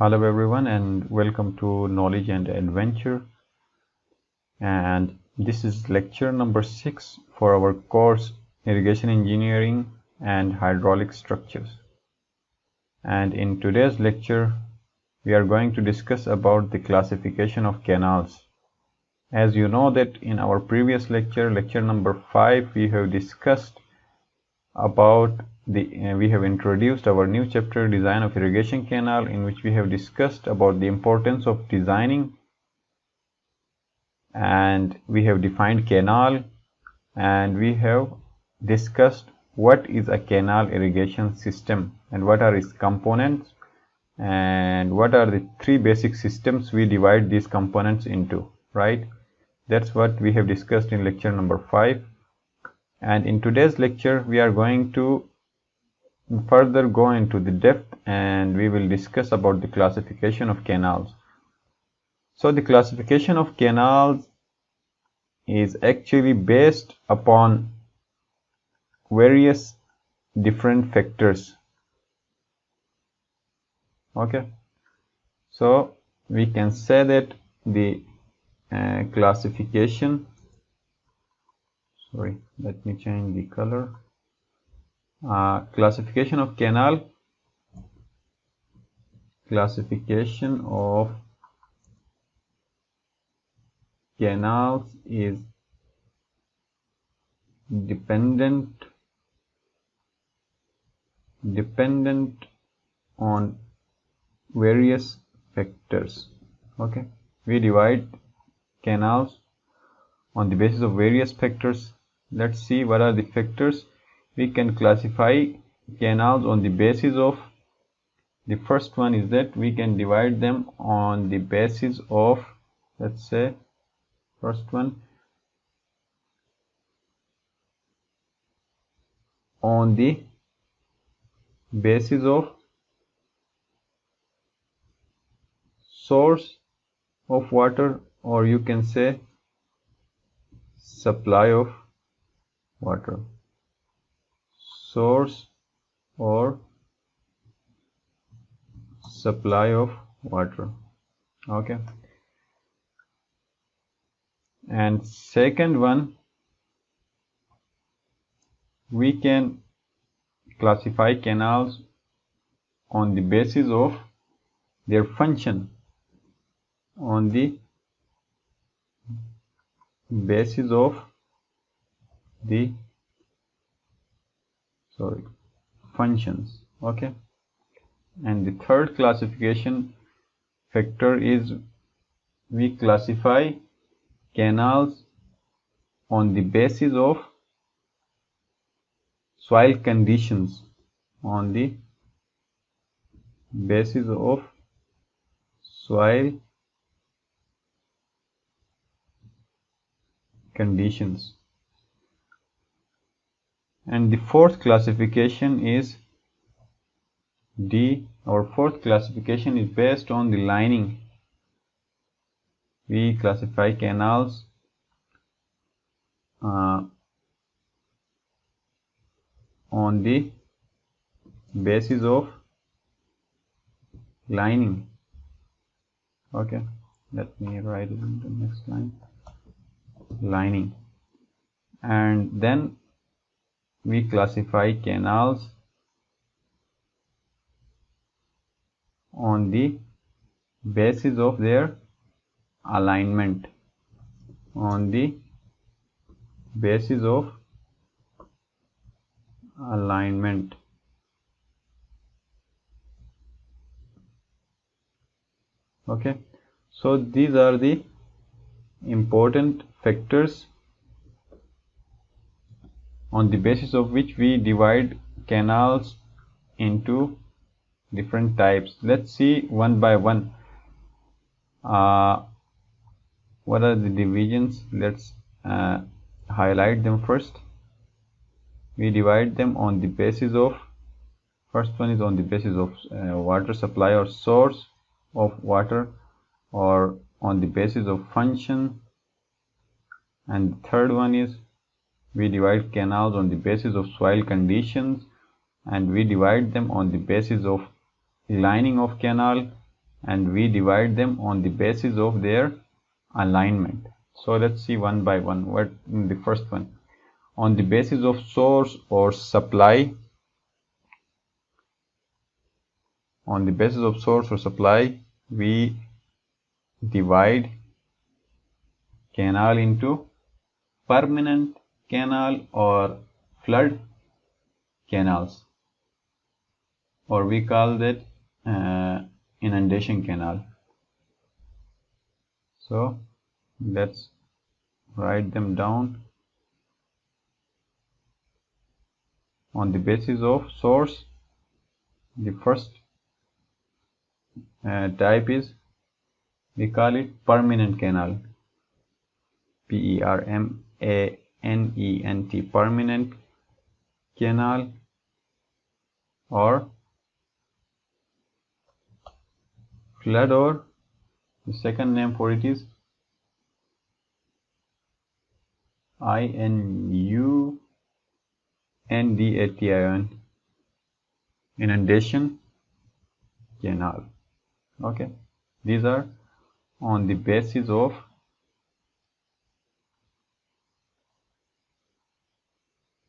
Hello everyone and welcome to Knowledge and Adventure, and this is lecture number 6 for our course Irrigation Engineering and Hydraulic Structures. And in today's lecture we are going to discuss about the classification of canals. As you know that in our previous lecture number 5, we have discussed about we have introduced our new chapter, Design of Irrigation Canal, in which we have discussed about the importance of designing, and we have defined canal, and we have discussed what is a canal irrigation system and what are its components and what are the three basic systems we divide these components into, right? That's what we have discussed in lecture number 5. And in today's lecture we are going to further go into the depth and we will discuss about the classification of canals. So the classification of canals is actually based upon various different factors. Okay, so we can say that the classification, sorry, let me change the color. Classification of canals is dependent on various factors. Okay, we divide canals on the basis of various factors. Let's see what are the factors. We can classify canals on the basis of, the first one is that we can divide them on the basis of, let's say, first one, on the basis of source of water, or you can say supply of water, source or supply of water. Okay, and second one, we can classify canals on the basis of their function, on the basis of the functions. Okay, and the third classification factor is we classify canals on the basis of soil conditions, on the basis of soil conditions. And the fourth classification is D. Our fourth classification is based on the lining. We classify canals on the basis of lining. Okay, let me write it in the next line, lining. And then we classify canals on the basis of their alignment, on the basis of alignment. Okay, so these are the important factors on the basis of which we divide canals into different types. Let's see one by one what are the divisions. Let's highlight them first. We divide them on the basis of, first one is on the basis of water supply or source of water, or on the basis of function, and the third one is we divide canals on the basis of soil conditions, and we divide them on the basis of lining of canal, and we divide them on the basis of their alignment. So let's see one by one. What the first one, on the basis of source or supply. On the basis of source or supply, we divide canal into permanent canal or flood canals, or we call that inundation canal. So let's write them down. On the basis of source, the first type is, we call it permanent canal, P-E-R-M-A-N-E-N-T, permanent canal, or flood, or the second name for it is I-N-U-N-D-A-T-I-O-N, inundation canal. Okay, these are on the basis of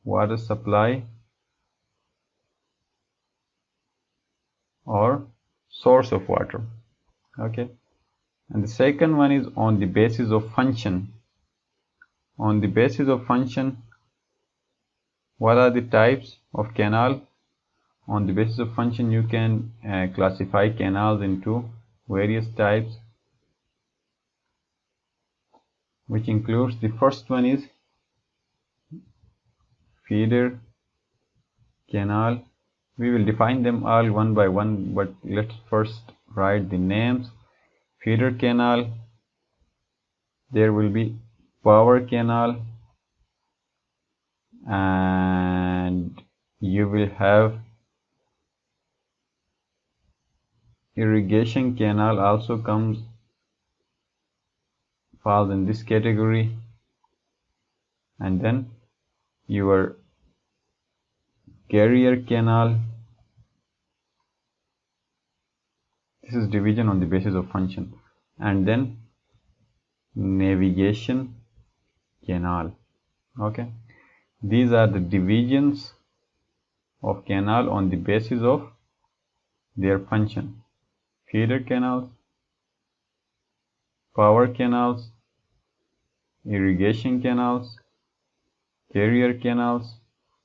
water supply or source of water. Okay, and the second one is on the basis of function. On the basis of function, what are the types of canal? On the basis of function, you can classify canals into various types, which includes, the first one is feeder canal. We will define them all one by one, but let's first write the names. Feeder canal, there will be power canal, and you will have irrigation canal also falls in this category, and then your carrier canal. This is division on the basis of function. And then navigation canal. Okay, these are the divisions of canal on the basis of their function: feeder canals, power canals, irrigation canals, carrier canals,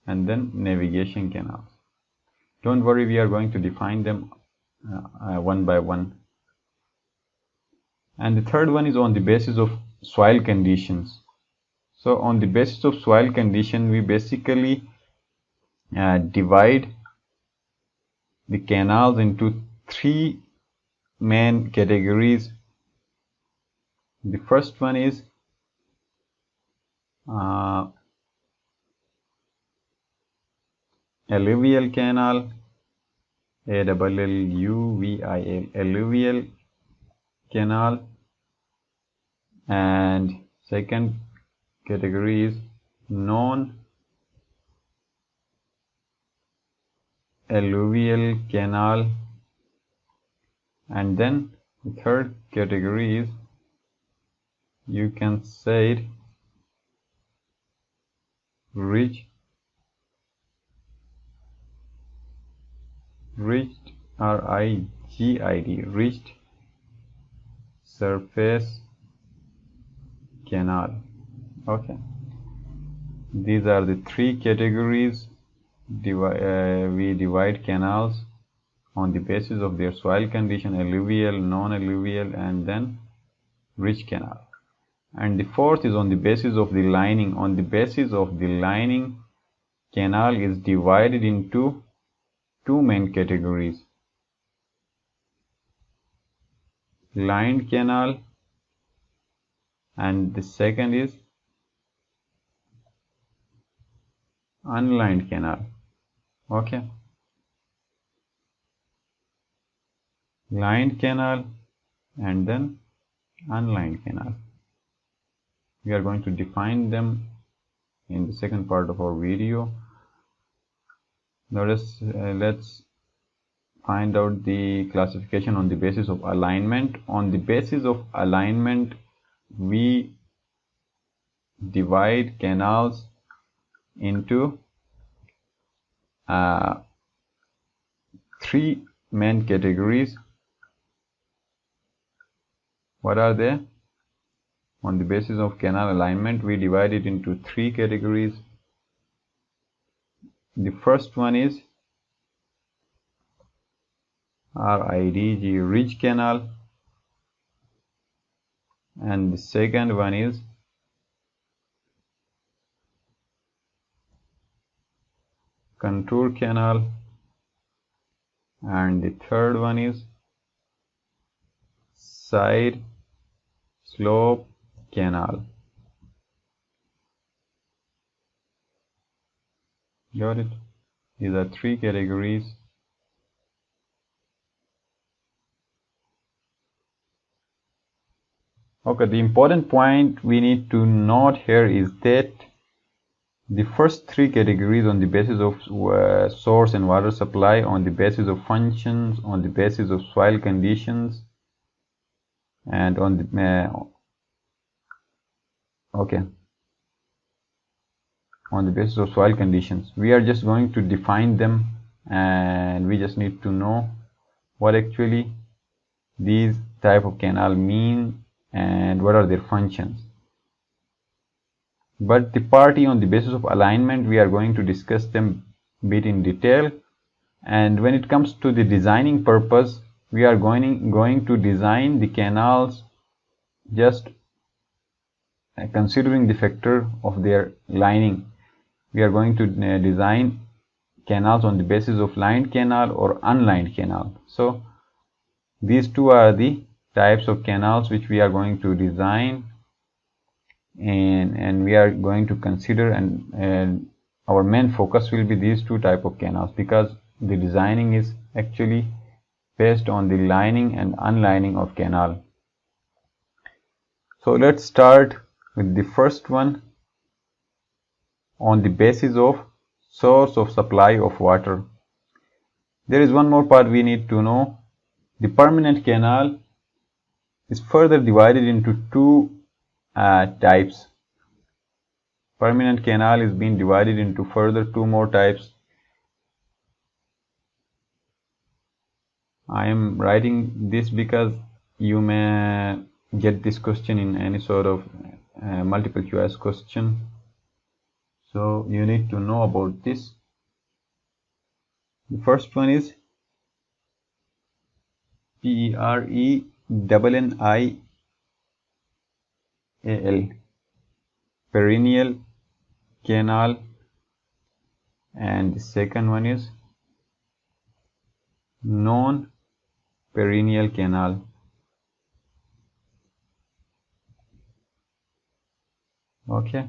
and then navigation canals. Don't worry, we are going to define them one by one. And the third one is on the basis of soil conditions. So on the basis of soil condition, we basically divide the canals into three main categories. The first one is alluvial canal, A-L-L-U-V-I-L, alluvial canal, and second category is non-alluvial canal, and then the third category is, you can say it, ridged R-I-G-I-D, ridged surface canal. Okay, these are the three categories. We divide canals on the basis of their soil condition: alluvial, non-alluvial, and then ridge canal. And the fourth is on the basis of the lining. On the basis of the lining, canal is divided into two main categories: lined canal, and the second is unlined canal. Okay, lined canal and then unlined canal. We are going to define them in the second part of our video. Notice, let's find out the classification on the basis of alignment. On the basis of alignment, we divide canals into three main categories. What are they? On the basis of canal alignment, we divide it into three categories. The first one is RIDG, ridge canal, and the second one is contour canal, and the third one is side slope canal. Got it? These are three categories. Okay, the important point we need to note here is that the first three categories on the basis of source and water supply, on the basis of functions, on the basis of soil conditions, and on the on the basis of soil conditions, we are just going to define them, and we just need to know what actually these type of canal mean and what are their functions. But the party on the basis of alignment, we are going to discuss them a bit in detail. And when it comes to the designing purpose, we are going to design the canals just considering the factor of their lining. We are going to design canals on the basis of lined canal or unlined canal. So these two are the types of canals which we are going to design, and we are going to consider, and our main focus will be these two type of canals, because the designing is actually based on the lining and unlining of canal. So let's start with the first one, on the basis of source of supply of water. There is one more part we need to know. The permanent canal is further divided into two types. Permanent canal is being divided into further two more types. I am writing this because you may get this question in any sort of multiple choice question, so you need to know about this. The first one is PERENNIAL, perennial canal, and the second one is non-perennial canal. Okay,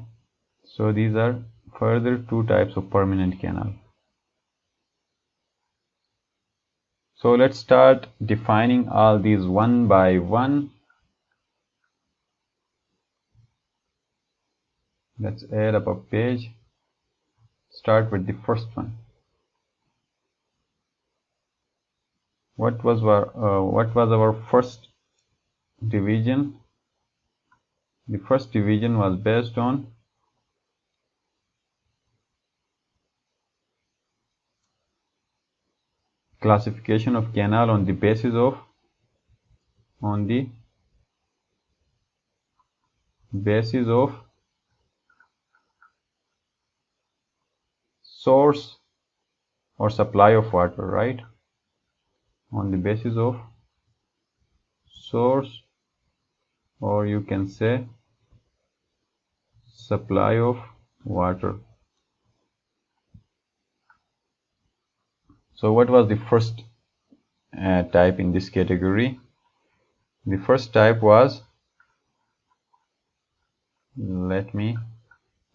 so these are further two types of permanent canal. So let's start defining all these one by one. Let's add up a page. Start with the first one. What was our first division? The first division was based on classification of canal on the basis of source or supply of water, right? On the basis of source, or you can say supply of water. So what was the first type in this category? The first type was, let me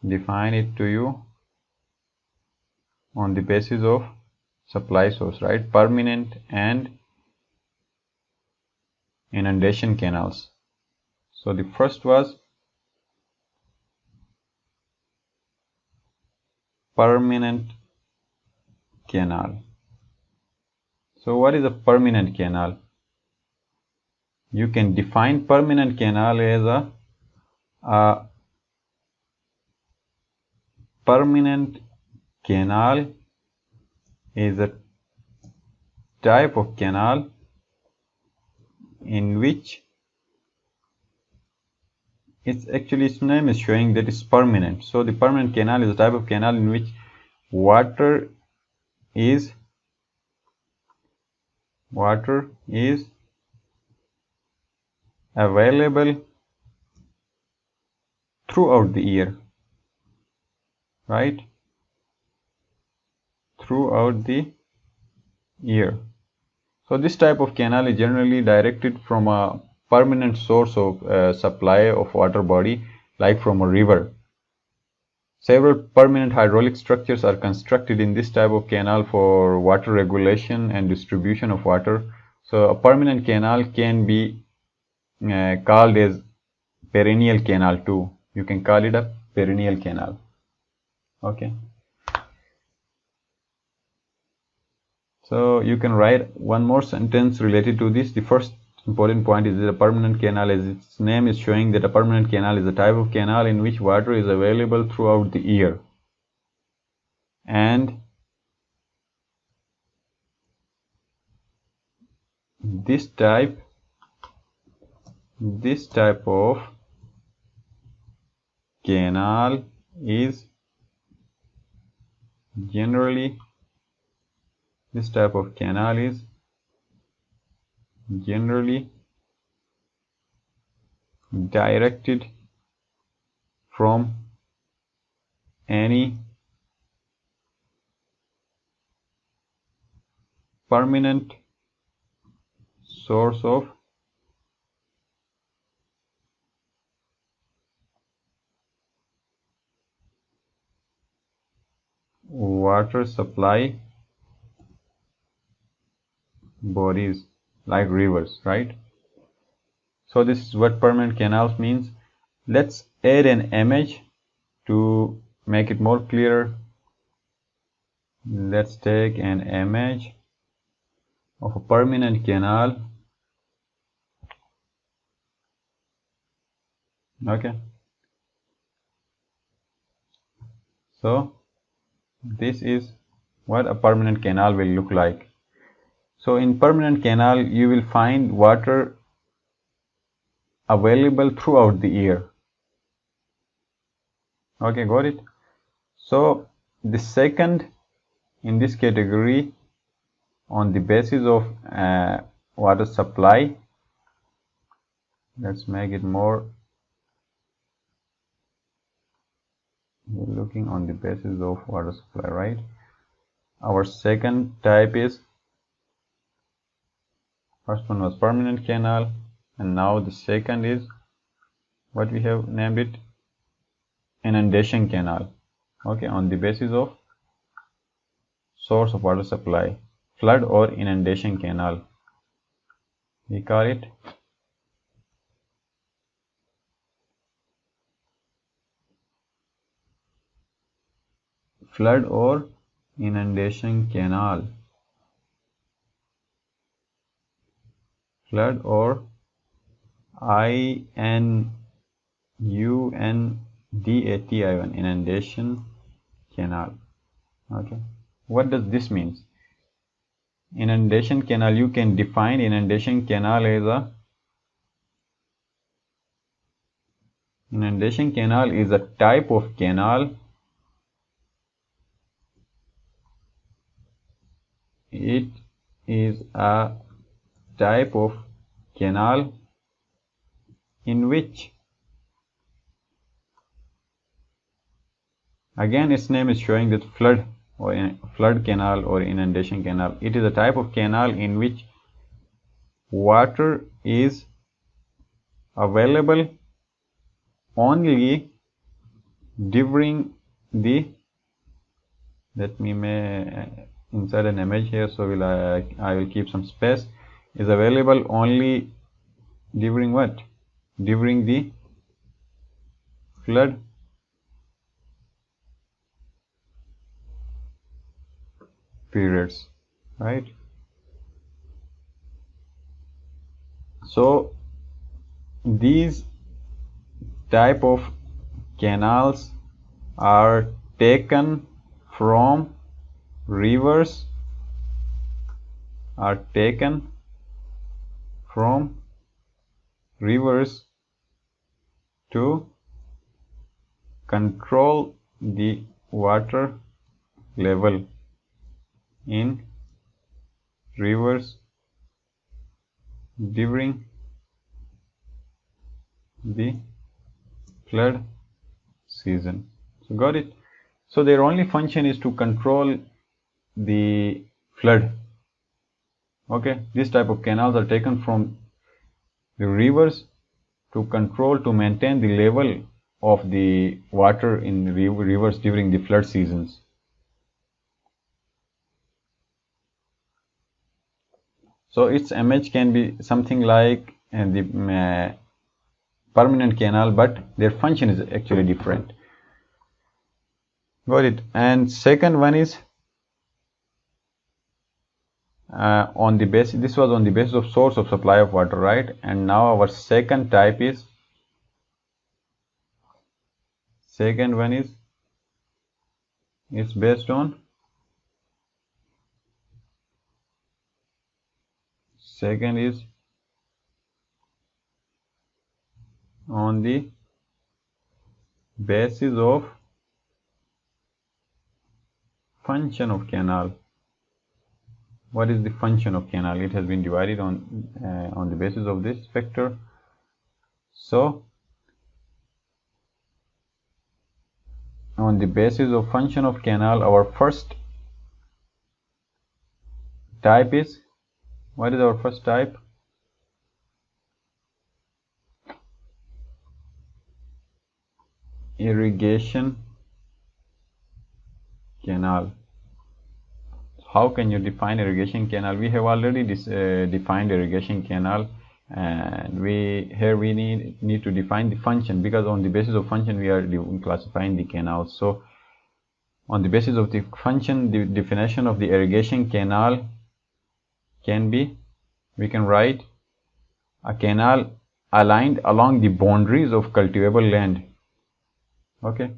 define it to you, on the basis of supply source, right? Permanent and inundation canals. So the first was permanent canal. So what is a permanent canal? You can define permanent canal as a permanent canal is a type of canal in which its name is showing that it's permanent. So the permanent canal is a type of canal in which water is available throughout the year, right? Throughout the year. So this type of canal is generally directed from a permanent source of supply of water body, like from a river. Several permanent hydraulic structures are constructed in this type of canal for water regulation and distribution of water. So a permanent canal can be called as perennial canal too. You can call it a perennial canal. Okay. So you can write one more sentence related to this. The first important point is that a permanent canal, as its name is showing, that a permanent canal is a type of canal in which water is available throughout the year. And this type of canal is generally directed from any permanent source of water supply bodies like rivers, right? So this is what permanent canals means. Let's add an image to make it more clear. Let's take an image of a permanent canal. Okay. So this is what a permanent canal will look like. So in permanent canal you will find water available throughout the year. Okay, got it? So the second in this category, on the basis of water supply, let's make it more, we're looking on the basis of water supply, right? Our second type is, first one was permanent canal, and now the second is what we have named it, inundation canal. Okay, on the basis of source of water supply, flood or inundation canal, we call it flood or inundation canal. Flood or INUNDATION, inundation canal. Okay, what does this mean? Inundation canal, you can define inundation canal as a type of canal. It is a type of canal in which, again its name is showing that flood canal or inundation canal. It is a type of canal in which water is available only during the, let me inside an image here, so I will keep some space, is available only during what? During the flood periods, right? So these type of canals are taken from rivers, to control the water level in rivers during the flood season. So got it? So their only function is to control the flood. Okay, this type of canals are taken from the rivers to maintain the level of the water in the rivers during the flood seasons. So its image can be something like the permanent canal, but their function is actually different. Got it? And second one is on the basis, this was on the basis of source of supply of water, right? And now our second type is, second one is, it's based on, second is on the basis of function of canal. What is the function of canal? It has been divided on the basis of this factor. So on the basis of function of canal, our first type is, what is our first type? Irrigation canal. How can you define irrigation canal? We have already defined irrigation canal, and we need to define the function, because on the basis of function we are classifying the canals. So on the basis of the function, the definition of the irrigation canal can be, we can write a canal aligned along the boundaries of cultivable land. Okay,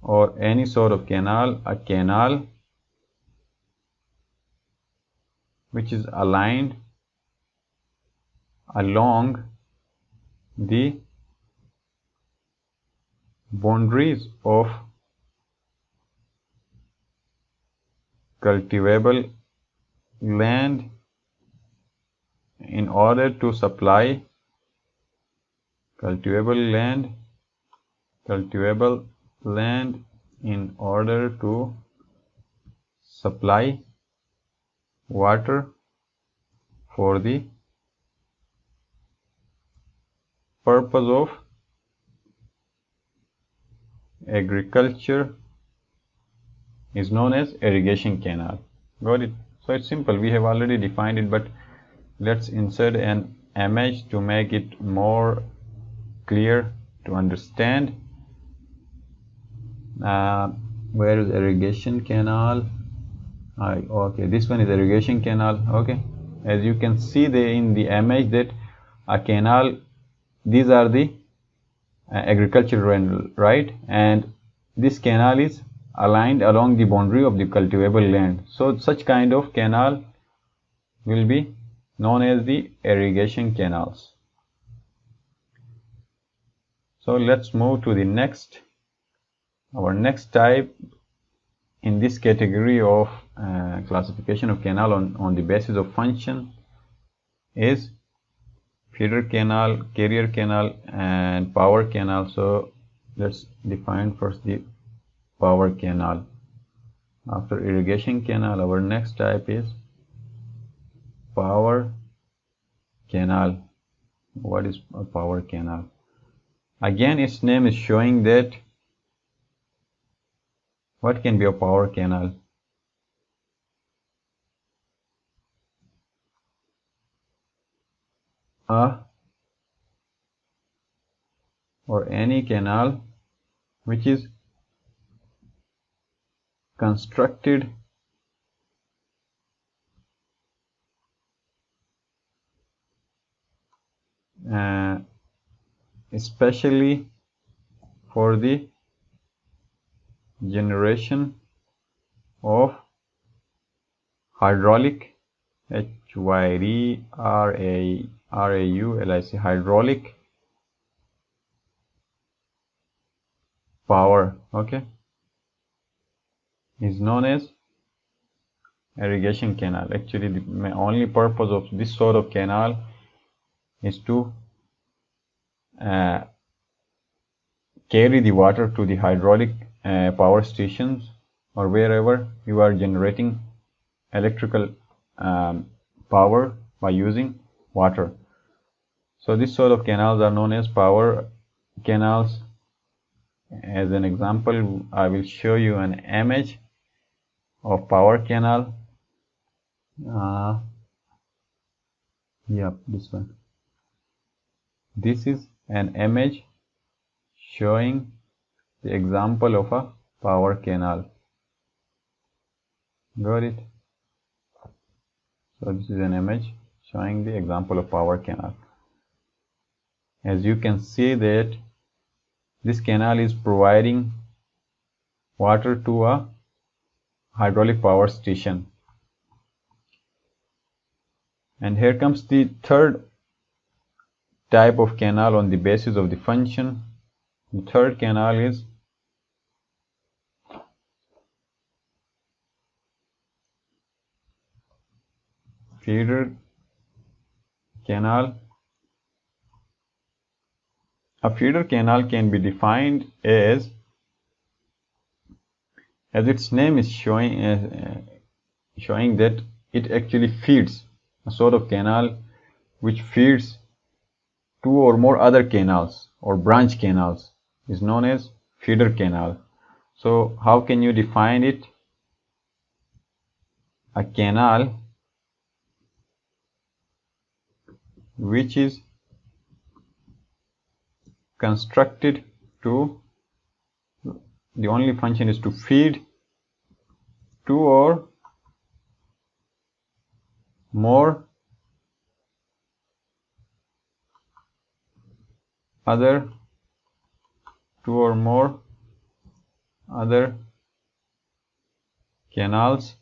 or any sort of canal, a canal which is aligned along the boundaries of cultivable land in order to supply cultivable land in order to supply water for the purpose of agriculture is known as irrigation canal. Got it? So it's simple. We have already defined it, but let's insert an image to make it more clear to understand. Where is irrigation canal? Okay, this one is irrigation canal. Okay, as you can see in the image that a canal, these are the agricultural land, right? And this canal is aligned along the boundary of the cultivable land. So such kind of canal will be known as the irrigation canals. So let's move to the next. Our next type in this category of classification of canal on the basis of function is feeder canal, carrier canal, and power canal. So let's define first the power canal. After irrigation canal, our next type is power canal. What is a power canal? Again, its name is showing that what can be a power canal? Or any canal which is constructed especially for the generation of hydraulic hydraulic power, okay, is known as irrigation canal. Actually, the only purpose of this sort of canal is to carry the water to the hydraulic power stations or wherever you are generating electrical power by using water. So this sort of canals are known as power canals. As an example, I will show you an image of power canal. Yep, this one. This is an image showing the example of a power canal. Got it? So this is an image showing the example of power canal. As you can see that this canal is providing water to a hydraulic power station. And here comes the third type of canal on the basis of the function. The third canal is feeder canal. A feeder canal can be defined as its name is showing that it actually feeds, a sort of canal which feeds two or more other canals or branch canals is known as feeder canal. So how can you define it? A canal which is constructed to, the only function is to feed two or more other canals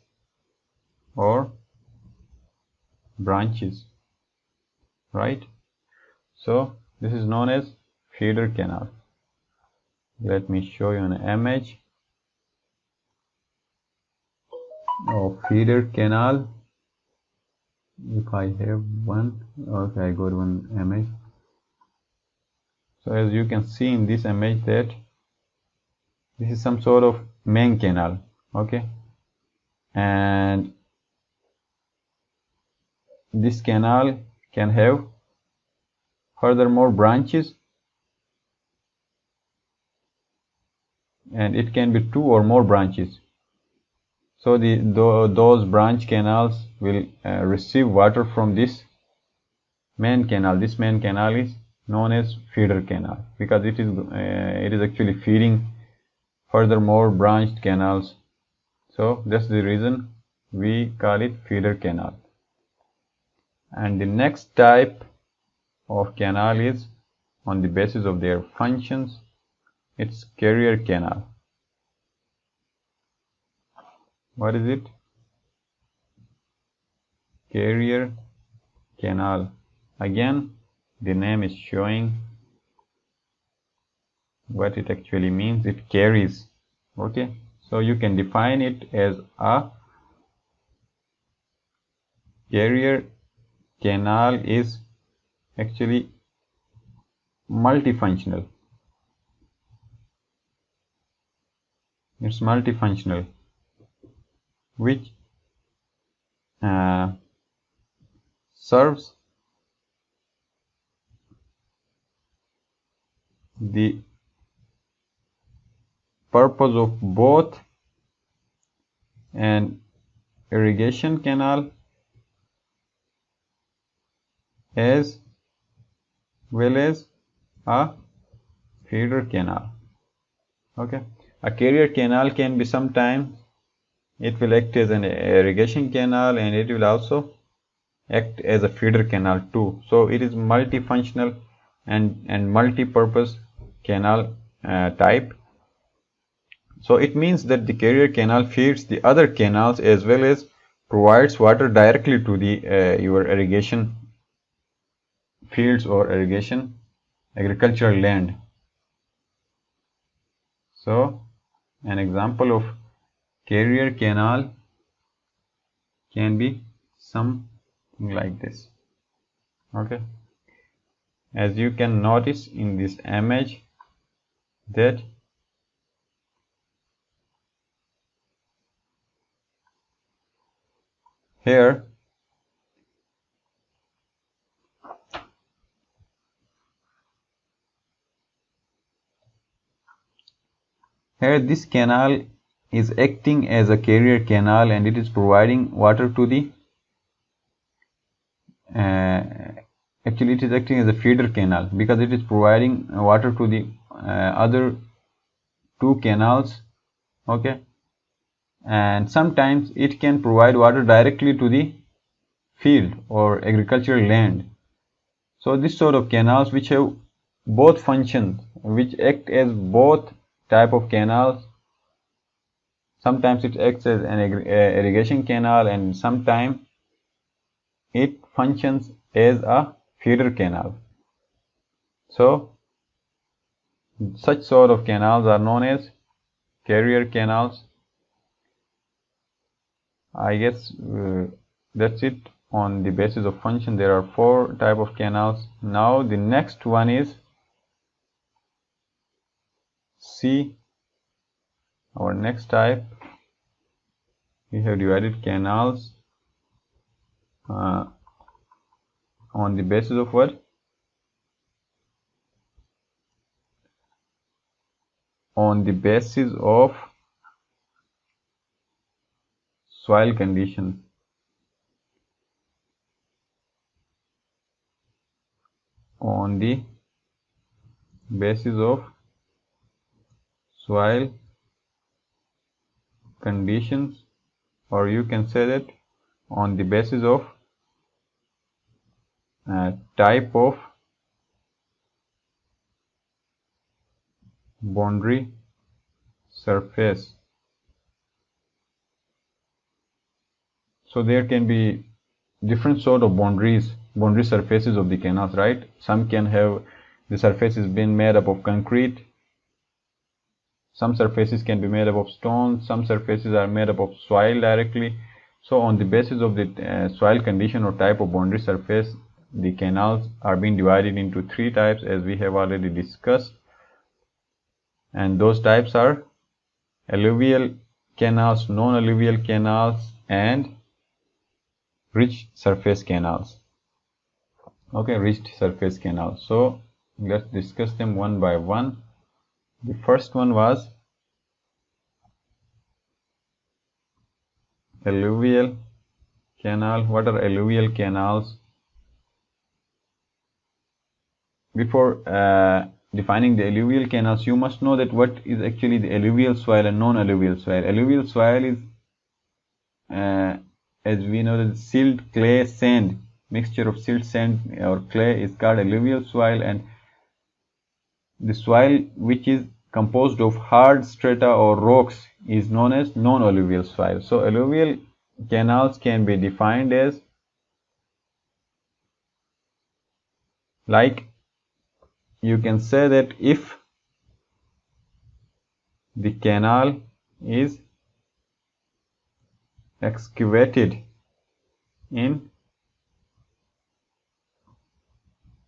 or branches, right? So this is known as feeder canal. Let me show you an image of feeder canal. If I have one, okay, I got one image. So as you can see in this image that this is some sort of main canal, okay, and this canal can have furthermore branches, and it can be two or more branches. So those branch canals will receive water from this main canal. This main canal is known as feeder canal because it is actually feeding furthermore branched canals. So that's the reason we call it feeder canal. And the next type of canal is, on the basis of their functions, it's carrier canal. What is it? Carrier canal. Again, the name is showing what it actually means. It carries, okay, so you can define it as a carrier canal is actually multifunctional. It's multifunctional, which serves the purpose of both an irrigation canal as well as a feeder canal. Okay, a carrier canal can be sometimes it will act as an irrigation canal, and it will also act as a feeder canal too. So it is multifunctional and multi-purpose canal type. So it means that the carrier canal feeds the other canals as well as provides water directly to the your irrigation fields or irrigation agricultural land. So an example of carrier canal can be something like this. Okay, as you can notice in this image that here this canal is acting as a carrier canal and it is providing water to the actually it is acting as a feeder canal because it is providing water to the other two canals. Okay, and sometimes it can provide water directly to the field or agricultural land. So this sort of canals which have both functions, which act as both type of canals, sometimes it acts as an irrigation canal and sometimes it functions as a feeder canal. So such sort of canals are known as carrier canals. I guess that's it on the basis of function. There are 4 type of canals. Now the next one is C. Our next type, we have divided canals on the basis of what? On the basis of soil conditions. On the basis of soil conditions, or you can say that on the basis of type of boundary surface. So there can be different sort of boundary surfaces of the canals, right? Some can have the surfaces being made up of concrete, some surfaces can be made up of stone, some surfaces are made up of soil directly. So on the basis of the soil condition or type of boundary surface, the canals are being divided into 3 types as we have already discussed, and those types are alluvial canals, non-alluvial canals and rich surface canals. Okay, rich surface canals. So let's discuss them one by one. The first one was alluvial canal. What are alluvial canals? Before defining the alluvial canals, you must know that what is actually the alluvial soil and non-alluvial soil. Alluvial soil is as we know that silt, clay, sand, mixture of silt, sand or clay is called alluvial soil, and the soil which is composed of hard strata or rocks is known as non-alluvial soil. So alluvial canals can be defined as like, you can say that if the canal is excavated in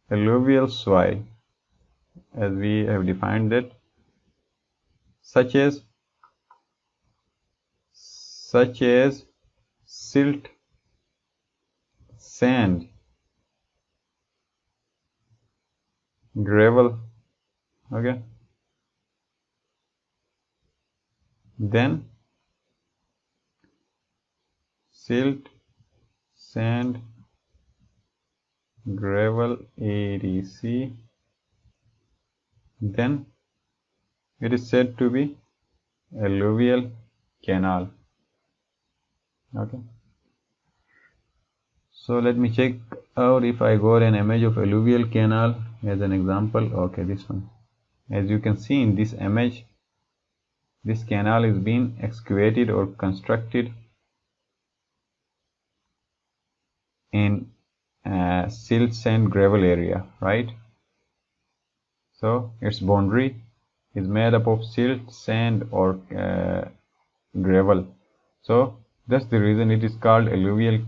alluvial soil, as we have defined that, such as silt, sand, gravel, okay, then silt, sand, gravel, etc., then it is said to be alluvial canal. Okay, So let me check out if I got an image of alluvial canal as an example. Okay, this one. As you can see in this image, this canal is being excavated or constructed in silt, sand, gravel area, right? So its boundary is made up of silt, sand, or gravel. So that's the reason it is called alluvial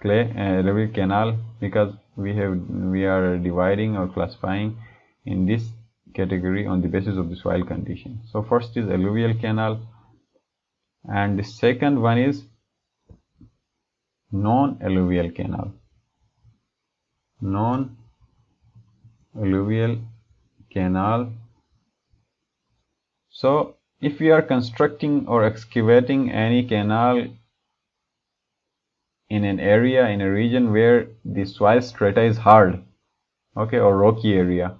alluvial canal, because we are dividing or classifying in this category on the basis of the soil condition. So first is alluvial canal, and the second one is non-alluvial canal. Non-alluvial canal. So if we are constructing or excavating any canal in an area, in a region where the soil strata is hard, okay, or rocky area,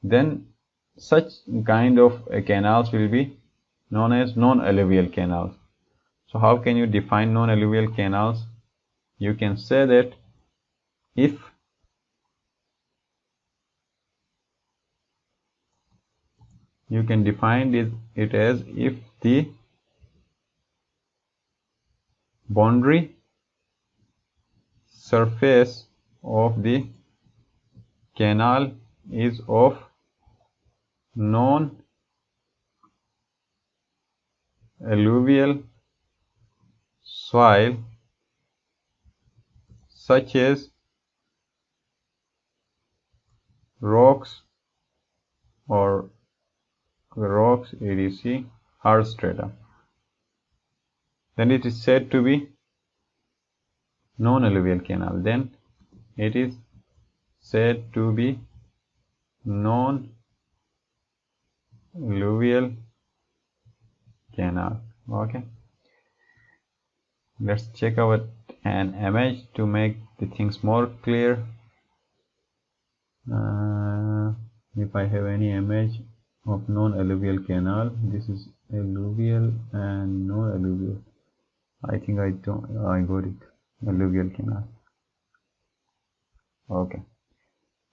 then such kind of canals will be known as non-alluvial canals. So how can you define non-alluvial canals? You can say that if you can define it as if the boundary surface of the canal is of non-alluvial soil, such as rocks or rocks, EDC, hard strata, then it is said to be non-alluvial canal. Then it is said to be non-alluvial canal. Okay, let's check out an image to make the things more clear. If I have any image of non-alluvial canal, this is alluvial and non-alluvial. I think I got it. Alluvial canal. Okay,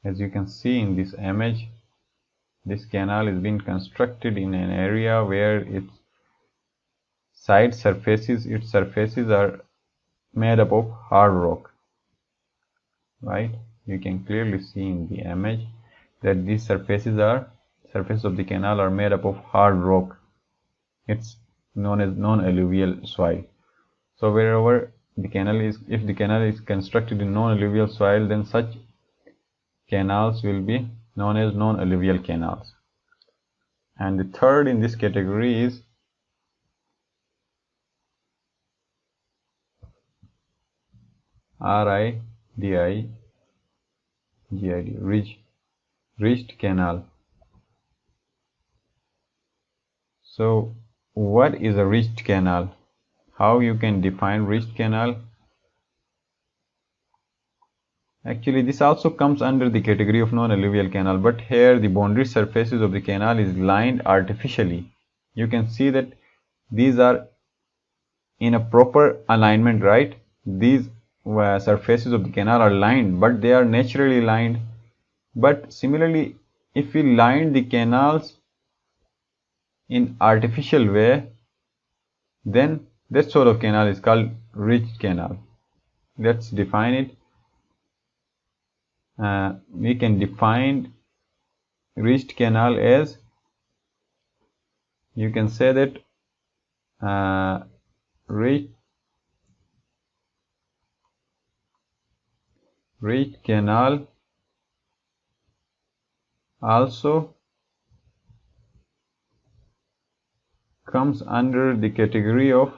as you can see in this image, this canal is being constructed in an area where its surfaces are made up of hard rock, right? You can clearly see in the image that these surfaces of the canal are made up of hard rock. It's known as non-alluvial soil. So wherever the canal is, if the canal is constructed in non-alluvial soil, then such canals will be known as non-alluvial canals. And the third in this category is RIDGID, ridged canal. So what is a ridged canal? How you can define ridged canal? Actually, this also comes under the category of non-alluvial canal, but here the boundary surfaces of the canal is lined artificially. You can see that these are in a proper alignment, right? These surfaces of the canal are lined, but they are naturally lined. But similarly, if we line the canals in artificial way, then that sort of canal is called ridged canal. Let's define it. We can define ridged canal as, you can say that ridged canal also comes under the category of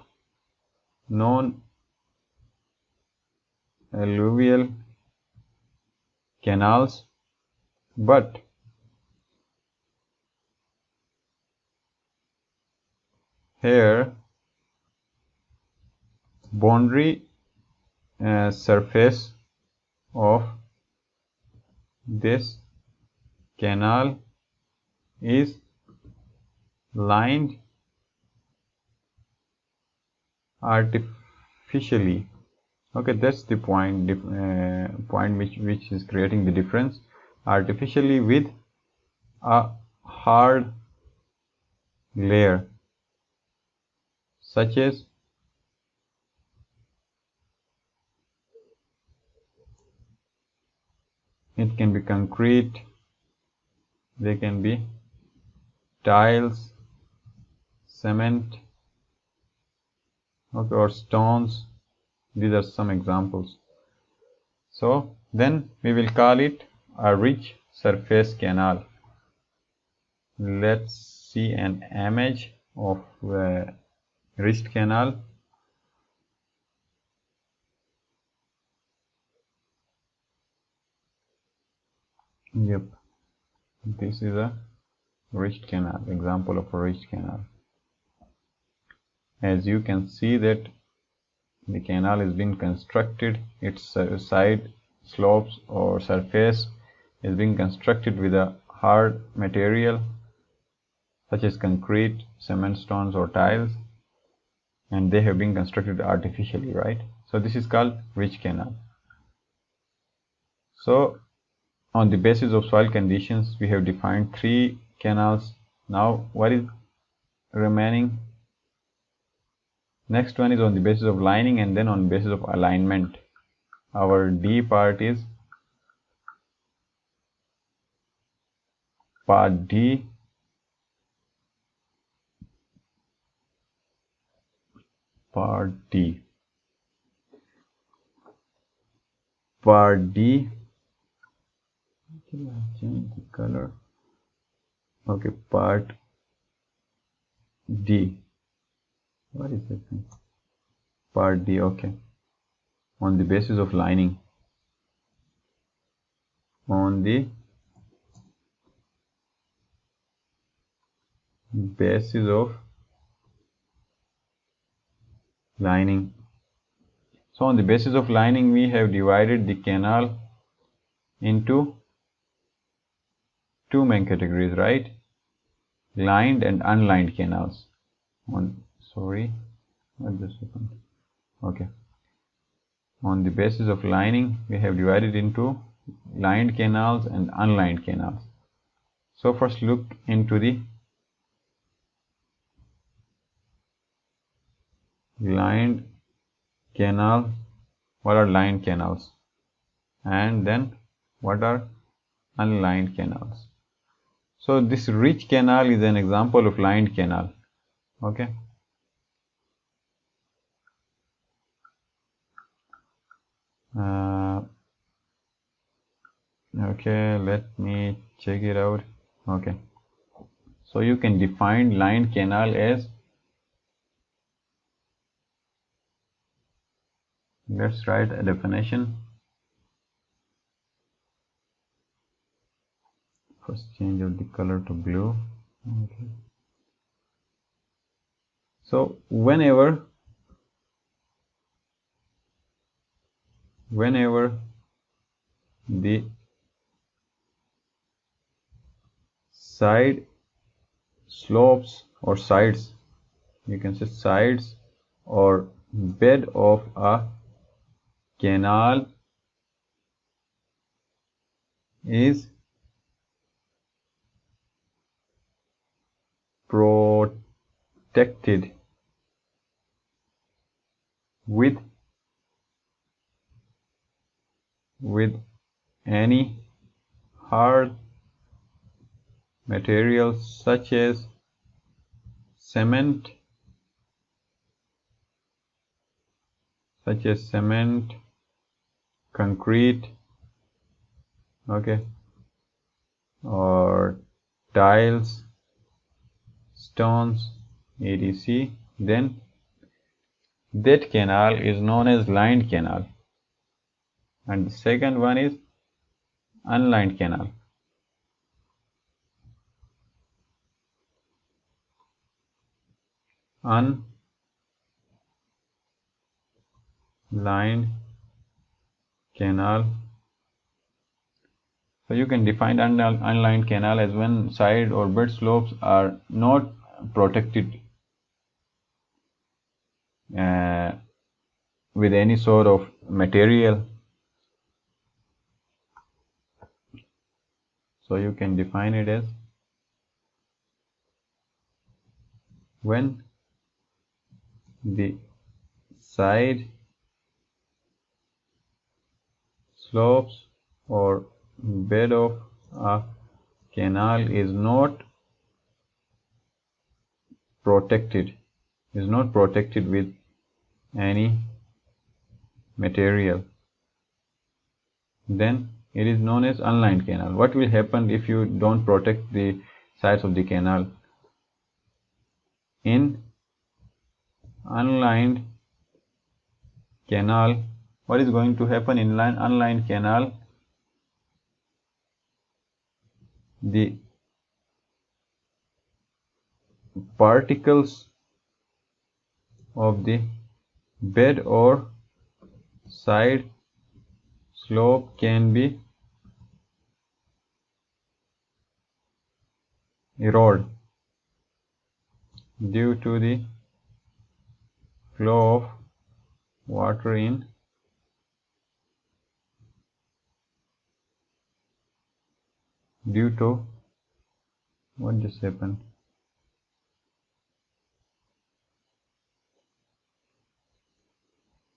non-alluvial canals, but here boundary surface of this canal is lined artificially. Okay, that's the point which is creating the difference. Artificially with a hard layer such as it can be concrete, they can be tiles, cement, okay, or stones. These are some examples. So then we will call it a rich surface canal. Let's see an image of a rich canal. Yep, this is a rich canal, example of a rich canal. As you can see that the canal is being constructed, its side slopes or surface is being constructed with a hard material such as concrete, cement, stones or tiles, and they have been constructed artificially, right? So this is called rich canal. So on the basis of soil conditions, we have defined 3 canals. Now what is remaining? Next one is on the basis of lining, and then on the basis of alignment. Our D part is part D. Part D. Part D. Change the color. Okay, part D. What is that thing? Part D, okay. On the basis of lining. On the basis of lining. So on the basis of lining, we have divided the canal into 2 main categories, right? Lined and unlined canals. Okay. On the basis of lining, we have divided into lined canals and unlined canals. So first look into the lined canal. What are lined canals? And then what are unlined canals? So this rich canal is an example of lined canal. Okay. Okay, let me check it out. Okay. So you can define lined canal as, let's write a definition. First change out the color to blue. Okay. So whenever the side slopes or sides, you can say sides or bed of a canal is protected with any hard materials such as cement, concrete, okay, or tiles, stones, etc., then that canal is known as lined canal, and the second one is unlined canal. Unlined canal. So you can define unlined canal as when side or bed slopes are not protected with any sort of material. So you can define it as when the side slopes or bed of a canal is not protected with any material, then it is known as unlined canal. What will happen if you don't protect the sides of the canal? In unlined canal, what is going to happen in unlined canal? The particles of the bed or side slope can be eroded due to the flow of water in due to what just happened.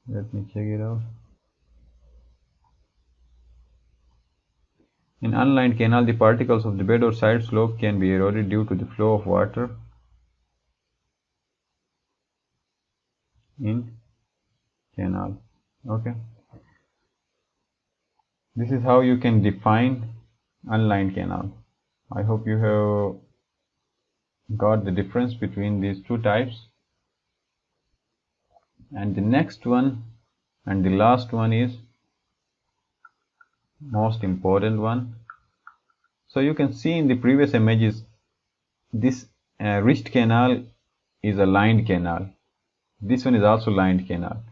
Let me check it out. In unlined canal, the particles of the bed or side slope can be eroded due to the flow of water in canal. Okay. This is how you can define unlined canal. I hope you have got the difference between these two types. And the next one and the last one is most important one. So you can see in the previous images, this ridged canal is a lined canal. This one is also lined canal.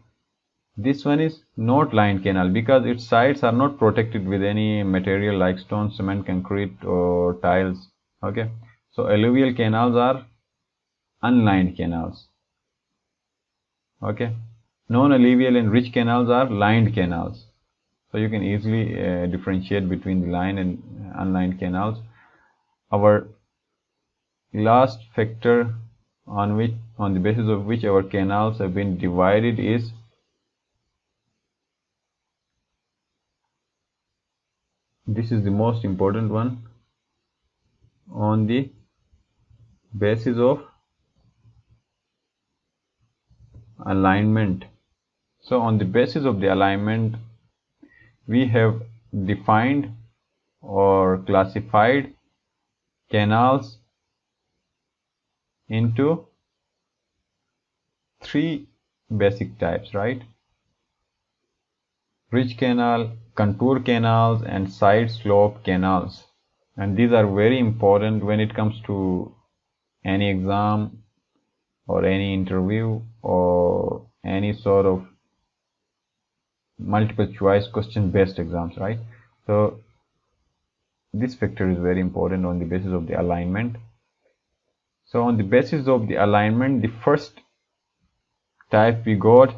This one is not lined canal because its sides are not protected with any material like stone, cement, concrete or tiles. Okay, so alluvial canals are unlined canals. Okay, non-alluvial and ridge canals are lined canals. So you can easily differentiate between the lined and unlined canals. Our last factor on the basis of which our canals have been divided is this is the most important one, on the basis of alignment. So on the basis of the alignment, we have defined or classified canals into three basic types, right? Ridge canal, contour canals and side slope canals. And these are very important when it comes to any exam or any interview or any sort of multiple choice question based exams, right? So this factor is very important on the basis of the alignment. So on the basis of the alignment, the first type we got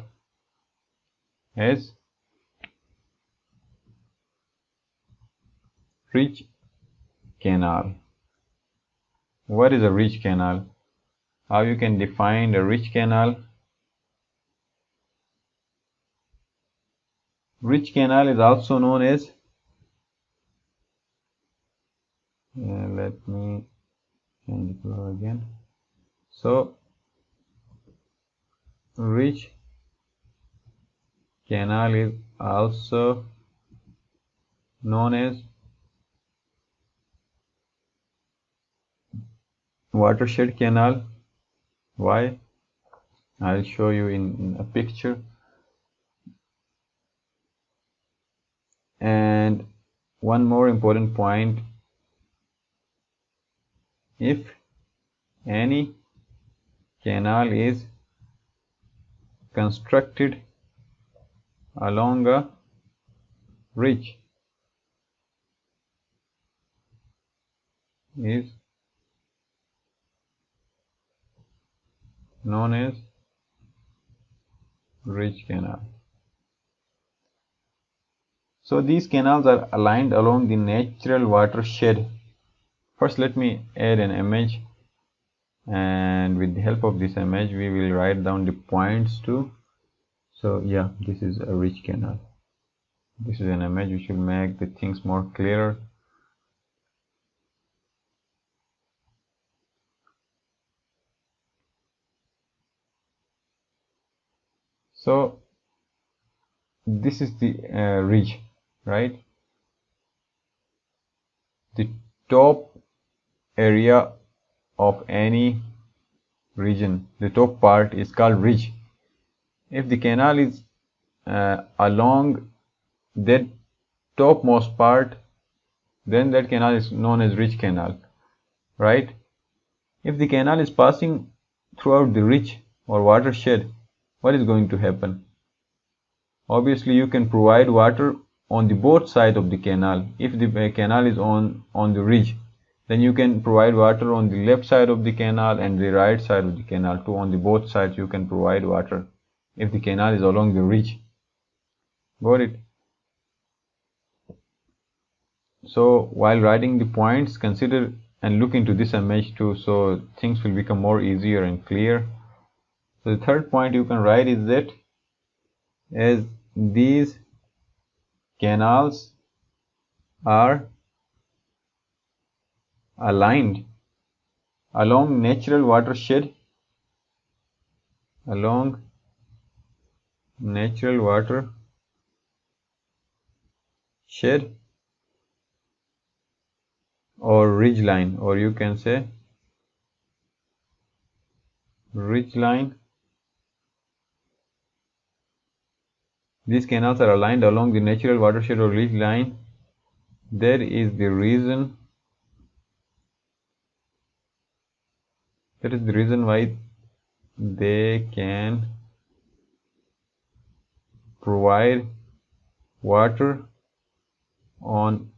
is ridge canal. What is a ridge canal? How you can define a ridge canal? Ridge canal is also known as let me change the color again. So ridge canal is also known as watershed canal. Why? I'll show you in a picture. And one more important point, if any canal is constructed along a ridge, is known as ridge canal. So these canals are aligned along the natural watershed. First let me add an image, and with the help of this image we will write down the points too. So yeah, this is a ridge canal. This is an image which will make the things more clearer. So this is the ridge, right? The top area of any region, the top part is called ridge. If the canal is along that topmost part, then that canal is known as ridge canal, right? If the canal is passing throughout the ridge or watershed, what is going to happen? Obviously you can provide water on the both sides of the canal. If the canal is on the ridge, then you can provide water on the left side of the canal and the right side of the canal too. On the both sides you can provide water if the canal is along the ridge. Got it? So while writing the points, consider and look into this image too, so things will become more easier and clear. So the third point you can write is that as these canals are aligned along natural watershed, or ridge line, or you can say ridge line. These canals are aligned along the natural watershed or ridge line. That is the reason why they can provide water on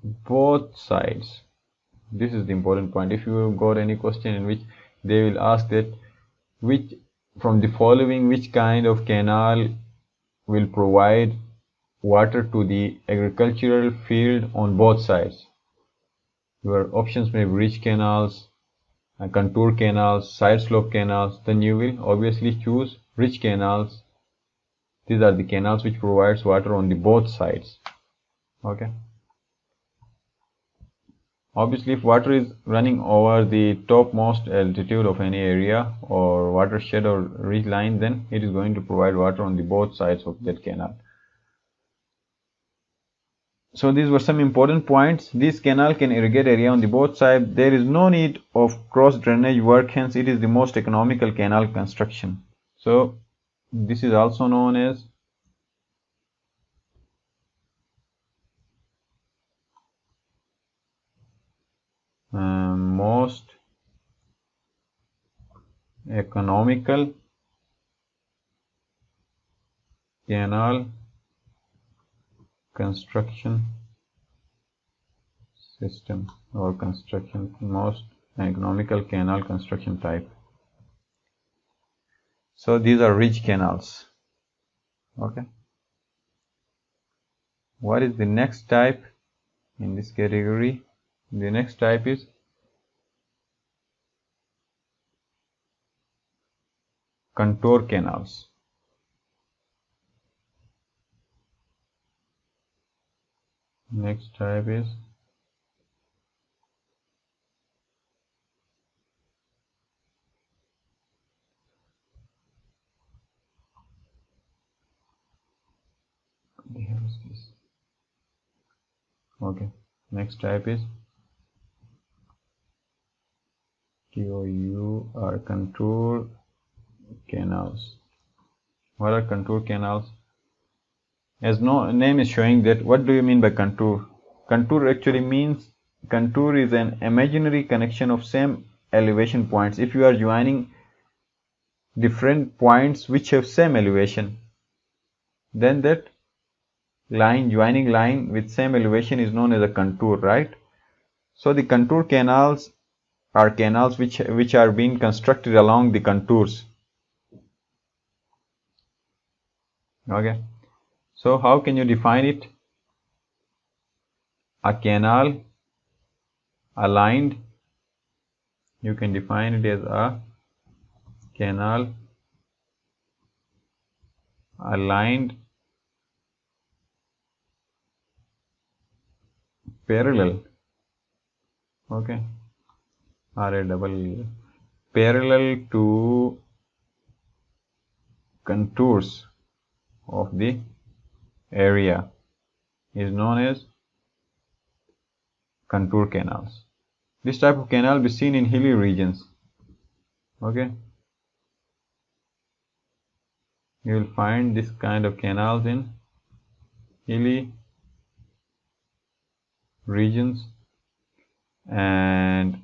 both sides. This is the important point. If you got any question in which they will ask that which from the following which kind of canal will provide water to the agricultural field on both sides, your options may be ridge canals, contour canals, side slope canals. Then you will obviously choose ridge canals. These are the canals which provides water on the both sides. Okay. Obviously, if water is running over the topmost altitude of any area or watershed or ridge line, then it is going to provide water on the both sides of that canal. So these were some important points. This canal can irrigate area on the both sides. There is no need of cross drainage work, hence it is the most economical canal construction. So this is also known as most economical canal construction system or most economical canal construction type. So these are ridge canals. Okay. What is the next type in this category? The next type is contour canals. Next type is okay. Next type is TOU contour canals. What are contour canals? As no name is showing that, what do you mean by contour? Contour actually means, contour is an imaginary connection of same elevation points. If you are joining different points which have same elevation, then that line, joining line with same elevation is known as a contour, right? So the contour canals are canals which are being constructed along the contours. Okay. So how can you define it? A canal aligned, you can define it as a canal aligned parallel, okay, parallel to contours of the area is known as contour canals. This type of canal is seen in hilly regions, okay. You will find this kind of canals in hilly regions, and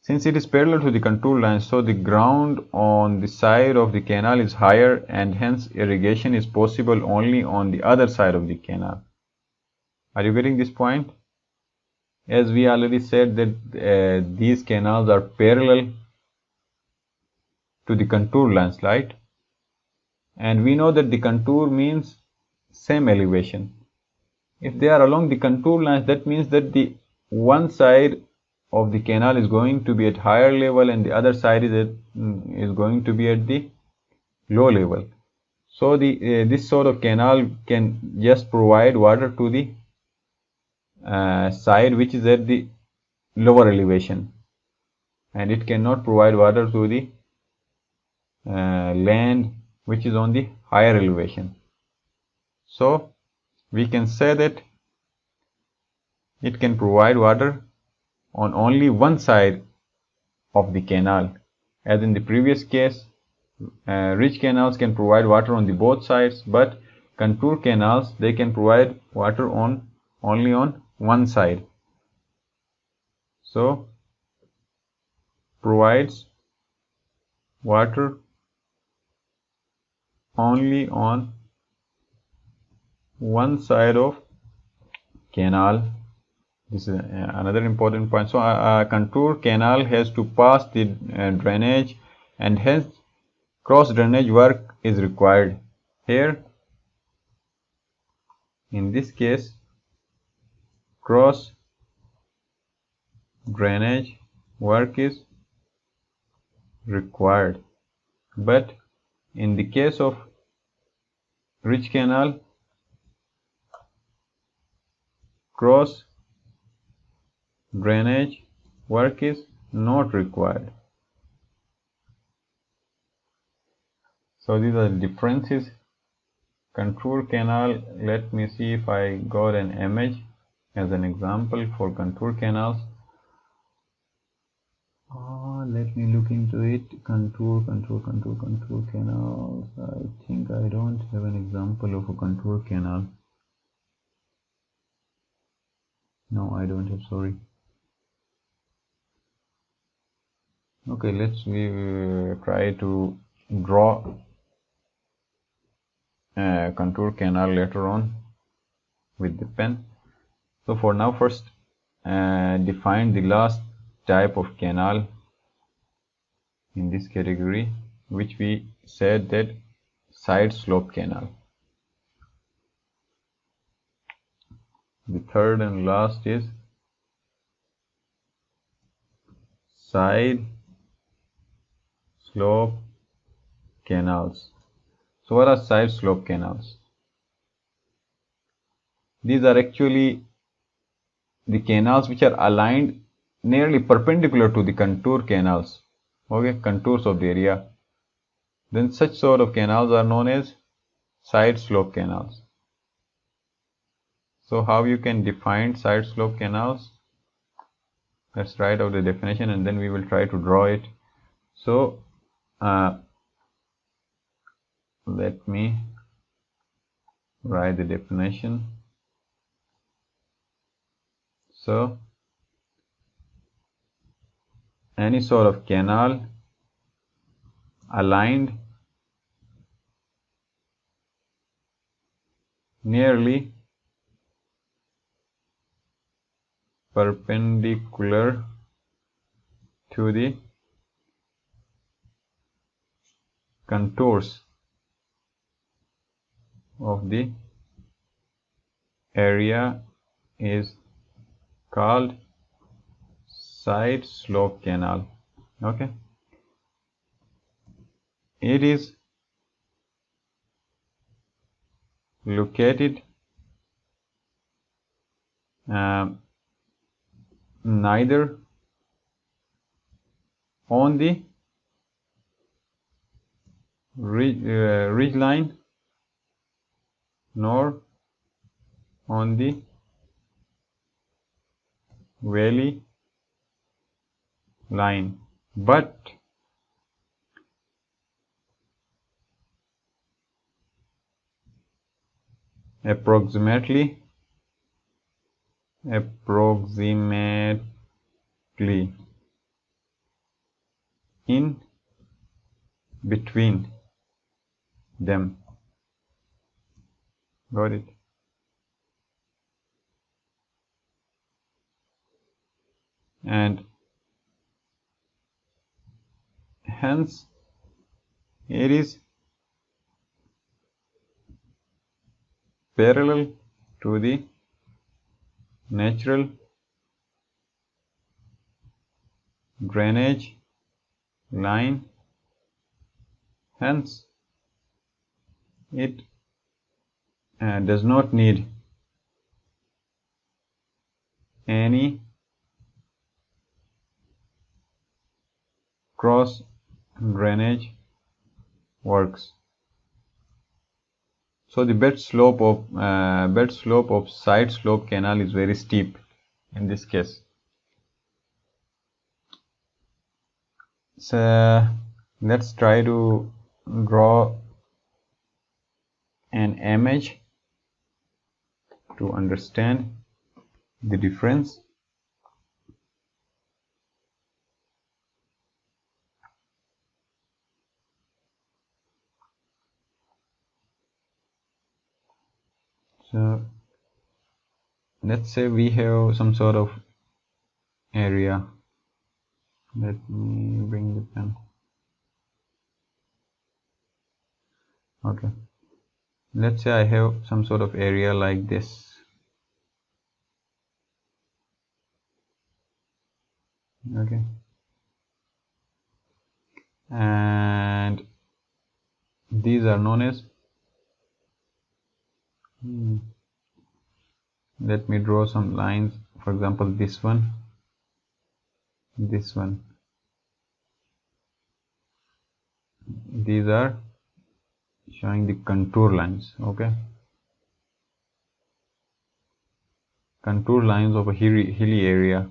since it is parallel to the contour line, so the ground on the side of the canal is higher, and hence irrigation is possible only on the other side of the canal. Are you getting this point? As we already said that these canals are parallel to the contour lines, right? And we know that the contour means same elevation. If they are along the contour lines, that means that the one side of the canal is going to be at higher level and the other side is going to be at the low level. So this sort of canal can just provide water to the side which is at the lower elevation, and it cannot provide water to the land which is on the higher elevation. So we can say that it can provide water on only one side of the canal. As in the previous case, ridge canals can provide water on the both sides, but contour canals, they can provide water on only on one side. So provides water only on one side of canal. This is another important point. So a contour canal has to pass the drainage, and hence cross drainage work is required. Here in this case, cross drainage work is required, but in the case of ridge canal, cross drainage work is not required. So these are the differences. Contour canal, let me see if I got an image as an example for contour canals. Let me look into it. Contour canals. I think I don't have an example of a contour canal. No, I don't have, sorry. Okay, let's try to draw a contour canal later on with the pen. So for now, first define the last type of canal in this category, which we said that side slope canal. The third and last is side slope canals. So what are side slope canals? These are actually the canals which are aligned nearly perpendicular to the contour canals, okay, contours of the area. Then such sort of canals are known as side slope canals. So how you can define side slope canals? Let's write out the definition and then we will try to draw it. So let me write the definition. So any sort of canal aligned nearly perpendicular to the contours of the area is called side slope canal. Okay, it is located neither on the ridge line nor on the valley line, but approximately in between them. Got it? And hence it is parallel to the natural drainage line, hence it does not need any cross drainage works. So the bed slope of side slope canal is very steep in this case. So let's try to draw an image to understand the difference. So let's say we have some sort of area. Let me bring the pen. Okay, let's say I have some sort of area like this. Okay, and these are known as, let me draw some lines. For example, this one, this one. These are showing the contour lines. Okay, contour lines of a hilly area.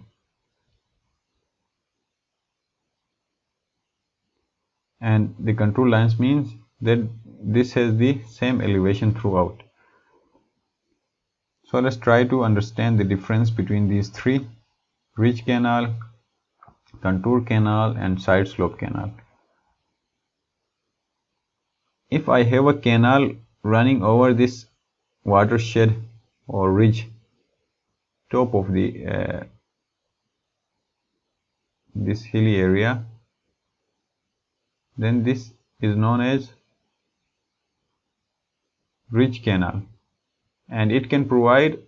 And the contour lines means that this has the same elevation throughout. So let's try to understand the difference between these three: ridge canal, contour canal, and side slope canal. If I have a canal running over this watershed or ridge top of the this hilly area, then this is known as ridge canal, and it can provide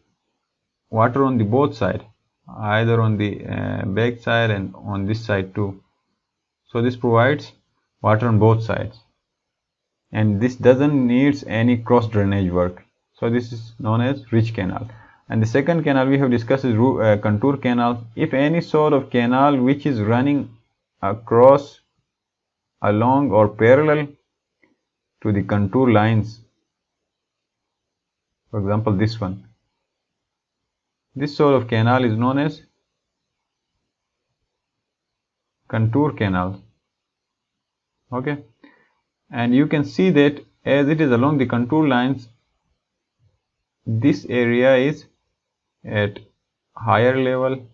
water on the both sides, either on the back side and on this side too. So this provides water on both sides, and this doesn't need any cross drainage work. So this is known as ridge canal. And the second canal we have discussed is contour canal. If any sort of canal which is running across, along, or parallel to the contour lines, for example this one, this sort of canal is known as contour canal. Okay, and you can see that as it is along the contour lines, this area is at higher level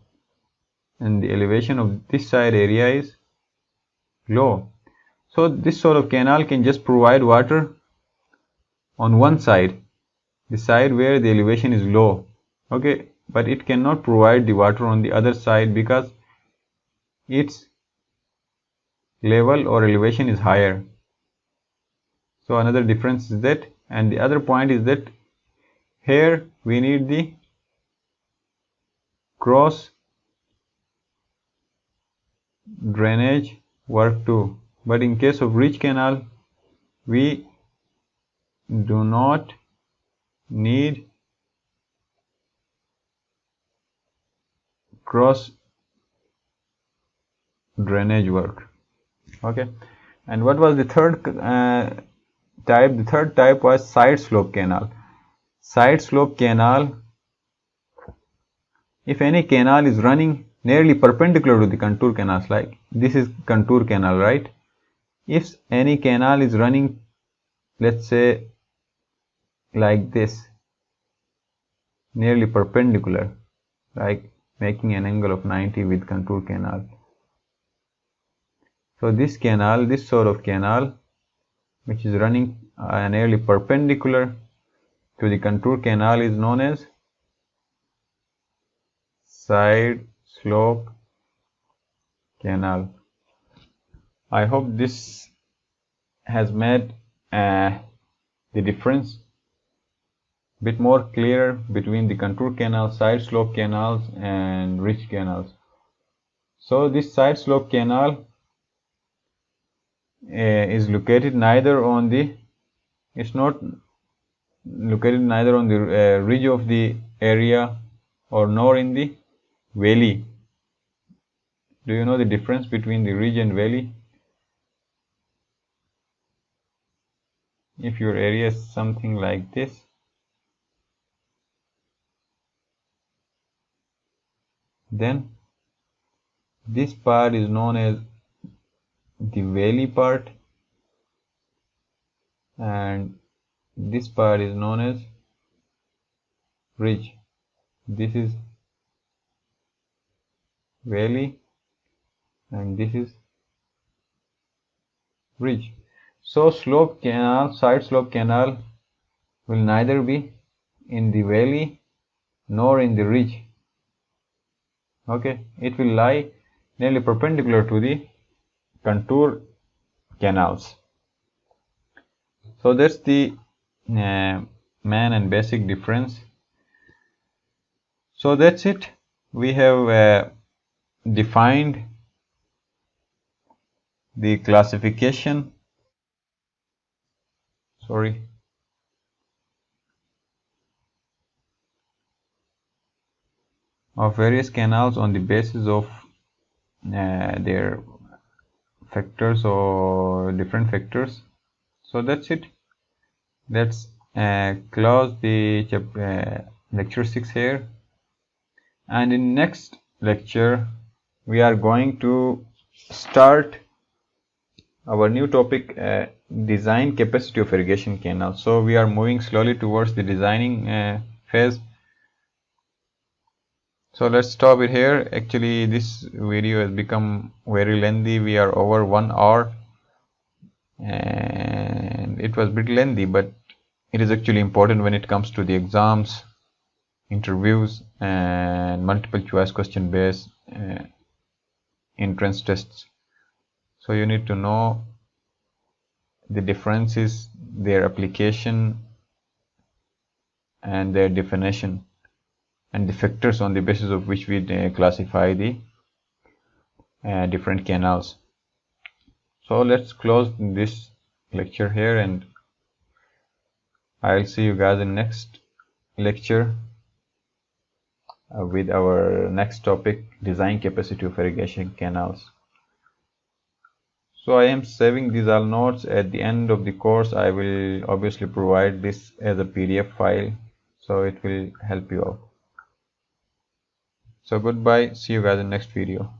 and the elevation of this side area is low. So this sort of canal can just provide water on one side, the side where the elevation is low. Okay, but it cannot provide the water on the other side because its level or elevation is higher. So another difference is that, and the other point is that here we need the cross drainage work too. But in case of ridge canal, we do not need cross drainage work. Okay, and what was the third type? The third type was side slope canal. Side slope canal, if any canal is running nearly perpendicular to the contour canals, like this is contour canal, right? If any canal is running, let's say like this, nearly perpendicular, like making an angle of 90 with contour canal. So this canal, this sort of canal, which is running nearly perpendicular to the contour canal, is known as side slope canal. I hope this has made the difference bit more clearer between the contour canal, side slope canals and ridge canals. So this side slope canal is located neither on the, it's not located neither on the ridge of the area or nor in the valley. Do you know the difference between the ridge and valley? If your area is something like this, then this part is known as the valley part and this part is known as ridge. This is valley and this is ridge. So slope canal, side slope canal will neither be in the valley nor in the ridge. Okay, it will lie nearly perpendicular to the contour canals. So that's the main and basic difference. So that's it. We have defined the classification of various canals on the basis of their factors or different factors. So that's it. Let's close the lecture 6 here, and in next lecture we are going to start our new topic, design capacity of irrigation canal. So we are moving slowly towards the designing phase. So let's stop it here. Actually this video has become very lengthy. We are over 1 hour and it was a bit lengthy, but it is actually important when it comes to the exams, interviews and multiple choice question based entrance tests. So you need to know the differences, their application and their definition and the factors on the basis of which we classify the different canals. So let's close this lecture here and I'll see you guys in next lecture with our next topic, design capacity of irrigation canals. So I am saving these all notes. At the end of the course I will obviously provide this as a PDF file, so it will help you out. So goodbye, see you guys in next video.